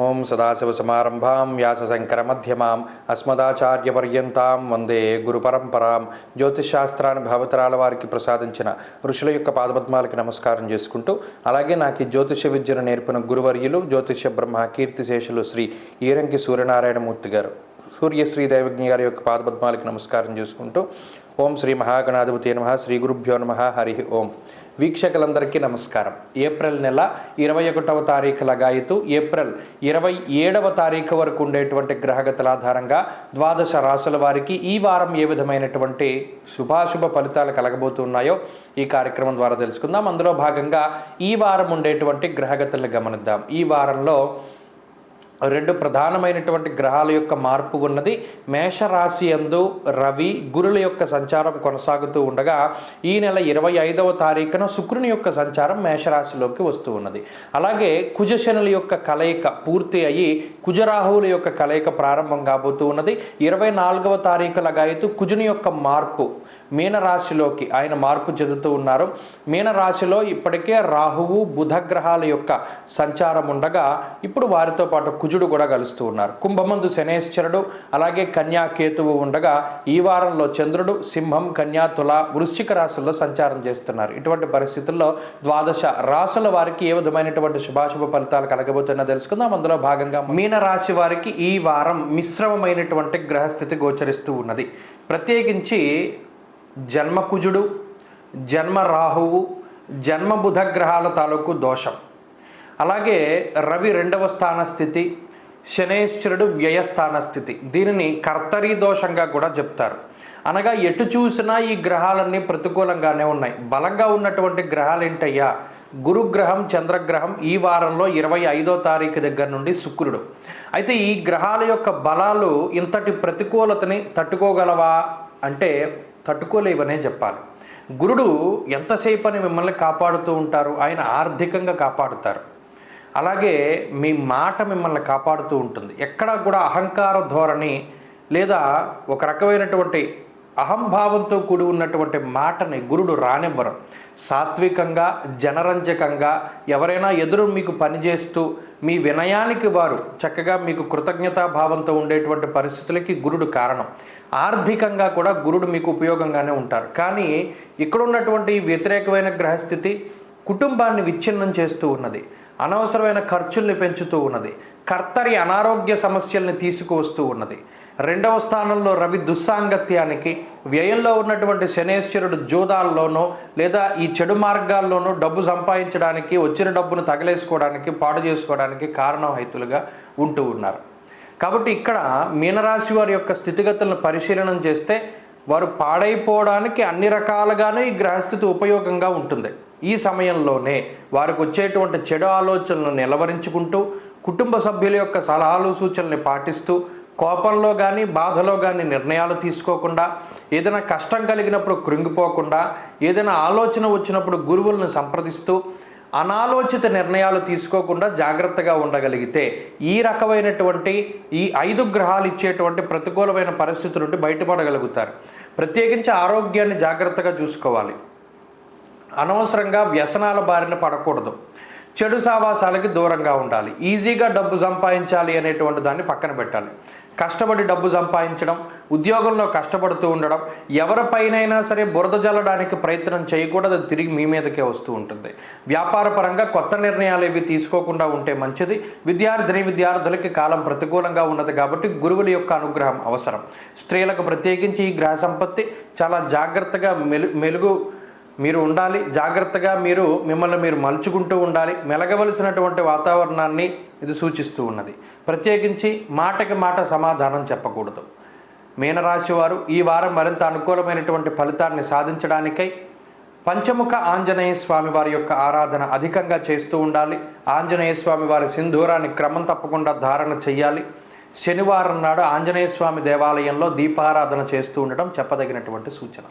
ఓం సదాశివసమారంభాం వ్యాసశంకరమధ్యమాం అస్మదాచార్యపర్యంతాం వందే గురుపరంపరాం. జ్యోతిషశాస్త్రాన్ని భావతరాల వారికి ప్రసాదించిన ఋషుల యొక్క పాదపద్మాలకి నమస్కారం చేసుకుంటూ, అలాగే నాకు ఈ జ్యోతిష విద్యను నేర్పిన గురువర్యులు జ్యోతిష బ్రహ్మ కీర్తిశేషులు శ్రీ ఈరంకి సూర్యనారాయణమూర్తి గారు, సూర్యశ్రీ దైవజ్ఞ గారి యొక్క పాదపద్మాలకి నమస్కారం చేసుకుంటూ, ఓం శ్రీ మహాగణాధిపతి నమః, శ్రీ గురుభ్యో నమః, హరి ఓం. వీక్షకులందరికీ నమస్కారం. ఏప్రిల్ నెల 21వ తారీఖు లగాయతు ఏప్రిల్ 27వ తారీఖు వరకు ఉండేటువంటి గ్రహగతుల ఆధారంగా ద్వాదశ రాశుల వారికి ఈ వారం ఏ విధమైనటువంటి శుభాశుభ ఫలితాలు కలగబోతున్నాయో ఈ కార్యక్రమం ద్వారా తెలుసుకుందాం. అందులో భాగంగా ఈ వారం ఉండేటువంటి గ్రహగతులను గమనిద్దాం. ఈ వారంలో రెండు ప్రధానమైనటువంటి గ్రహాల యొక్క మార్పు ఉన్నది. మేషరాశి యందు రవి గురుల యొక్క సంచారం కొనసాగుతూ ఉండగా ఈ నెల 25వ తారీఖున శుక్రుని యొక్క సంచారం మేషరాశిలోకి వస్తూ ఉన్నది. అలాగే కుజశనుల యొక్క కలయిక పూర్తి అయ్యి కుజరాహువుల యొక్క కలయిక ప్రారంభం కాబోతూ ఉన్నది. 24వ తారీఖు లగాయతు కుజుని యొక్క మార్పు మీనరాశిలోకి ఆయన మార్పు చెందుతూ ఉన్నారు. మీనరాశిలో ఇప్పటికే రాహువు బుధ గ్రహాల యొక్క సంచారం ఉండగా ఇప్పుడు వారితో పాటు కుజుడు కూడా కలుస్తూ ఉన్నారు. కుంభమందు శనేశ్వరుడు అలాగే కన్యా కేతువు ఉండగా ఈ వారంలో చంద్రుడు సింహం కన్యా తుల వృశ్చిక రాశుల్లో సంచారం చేస్తున్నారు. ఇటువంటి పరిస్థితుల్లో ద్వాదశ రాశుల వారికి ఏ విధమైనటువంటి శుభాశుభ ఫలితాలు కలగబోతున్నా తెలుసుకుందాం. అందులో భాగంగా మీనరాశి వారికి ఈ వారం మిశ్రమమైనటువంటి గ్రహస్థితి గోచరిస్తూ ఉన్నది. ప్రత్యేకించి జన్మ కుజుడు, జన్మ రాహువు, జన్మ బుధ గ్రహాల తాలూకు దోషం, అలాగే రవి 2వ స్థాన స్థితి, శనేశ్వరుడు వ్యయస్థాన స్థితి, దీనిని కర్తరీ దోషంగా కూడా చెప్తారు. అనగా ఎటు చూసినా ఈ గ్రహాలన్నీ ప్రతికూలంగానే ఉన్నాయి. బలంగా ఉన్నటువంటి గ్రహాలు ఏంటయ్యా? గురుగ్రహం, చంద్రగ్రహం. ఈ వారంలో 25వ తారీఖు దగ్గర నుండి శుక్రుడు. అయితే ఈ గ్రహాల యొక్క బలాలు ఇంతటి ప్రతికూలతని తట్టుకోగలవా అంటే తట్టుకోలేవనే చెప్పాలి. గురుడు ఎంతసేపు అని మిమ్మల్ని కాపాడుతూ ఉంటారు. ఆయన ఆర్థికంగా కాపాడుతారు. అలాగే మీ మాట మిమ్మల్ని కాపాడుతూ ఉంటుంది. ఎక్కడా కూడా అహంకార ధోరణి లేదా ఒక రకమైనటువంటి అహంభావంతో కూడి ఉన్నటువంటి మాటని గురుడు రానివ్వరు. సాత్వికంగా జనరంజకంగా ఎవరైనా ఎదురు మీకు పనిచేస్తూ మీ వినయానికి వారు చక్కగా మీకు కృతజ్ఞతాభావంతో ఉండేటువంటి పరిస్థితులకి గురుడు కారణం. ఆర్థికంగా కూడా గురుడు మీకు ఉపయోగంగానే ఉంటారు. కానీ ఇక్కడ ఉన్నటువంటి వ్యతిరేకమైన గ్రహస్థితి కుటుంబాన్ని విచ్ఛిన్నం చేస్తూ ఉన్నది. అనవసరమైన ఖర్చుల్ని పెంచుతూ ఉన్నది. కర్తరి అనారోగ్య సమస్యల్ని తీసుకువస్తూ ఉన్నది. 2వ స్థానంలో రవి దుస్సాంగత్యానికి, వ్యయంలో ఉన్నటువంటి శనేశ్వరుడు జోదాల్లోనో లేదా ఈ చెడు మార్గాల్లోనూ డబ్బు సంపాదించడానికి, వచ్చిన డబ్బును తగలేసుకోవడానికి, పాడు చేసుకోవడానికి కారణహైతులుగా ఉంటూ ఉన్నారు. కాబట్టి ఇక్కడ మీనరాశి వారి యొక్క స్థితిగతులను పరిశీలన చేస్తే వారు పాడైపోవడానికి అన్ని రకాలుగానే ఈ గ్రహస్థితి ఉపయోగంగా ఉంటుంది. ఈ సమయంలోనే వారికి వచ్చేటువంటి చెడు ఆలోచనలను నిలవరించుకుంటూ కుటుంబ సభ్యుల యొక్క సలహాలు సూచనల్ని పాటిస్తూ కోపంలో కానీ బాధలో కానీ నిర్ణయాలు తీసుకోకుండా, ఏదైనా కష్టం కలిగినప్పుడు కృంగిపోకుండా, ఏదైనా ఆలోచన వచ్చినప్పుడు గురువులను సంప్రదిస్తూ అనాలోచిత నిర్ణయాలు తీసుకోకుండా జాగ్రత్తగా ఉండగలిగితే ఈ రకమైనటువంటి ఈ 5 గ్రహాలు ఇచ్చేటువంటి ప్రతికూలమైన పరిస్థితుల నుండి బయటపడగలుగుతారు. ప్రత్యేకించి ఆరోగ్యాన్ని జాగ్రత్తగా చూసుకోవాలి. అనవసరంగా వ్యసనాల బారిన పడకూడదు. చెడు సావాసాలకి దూరంగా ఉండాలి. ఈజీగా డబ్బు సంపాదించాలి అనేటువంటి దాన్ని పక్కన పెట్టాలి. కష్టపడి డబ్బు సంపాదించడం, ఉద్యోగంలో కష్టపడుతూ ఉండడం, ఎవరిపైనైనా సరే బురద జల్లడానికి ప్రయత్నం చేయకూడదు. అది తిరిగి మీ మీదకే వస్తూ ఉంటుంది. వ్యాపారపరంగా కొత్త నిర్ణయాలు ఏవి తీసుకోకుండా ఉంటే మంచిది. విద్యార్థులకి కాలం ప్రతికూలంగా ఉన్నది కాబట్టి గురువుల యొక్క అనుగ్రహం అవసరం. స్త్రీలకు ప్రత్యేకించి ఈ గ్రహ సంపత్తి చాలా జాగ్రత్తగా మెలుగు మీరు ఉండాలి. జాగ్రత్తగా మిమ్మల్ని మీరు మలుచుకుంటూ ఉండాలి. మెలగవలసినటువంటి వాతావరణాన్ని ఇది సూచిస్తూ ఉన్నది. ప్రత్యేకించి మాటకి మాట సమాధానం చెప్పకూడదు. మీనరాశి వారు ఈ వారం మరింత అనుకూలమైనటువంటి ఫలితాన్ని సాధించడానికై పంచముఖ ఆంజనేయ స్వామి వారి యొక్క ఆరాధన అధికంగా చేస్తూ ఉండాలి. ఆంజనేయ స్వామి వారి సింధూరాన్ని క్రమం తప్పకుండా ధారణ చెయ్యాలి. శనివారం నాడు ఆంజనేయ స్వామి దేవాలయంలో దీపారాధన చేస్తూ ఉండటం చెప్పదగినటువంటి సూచన.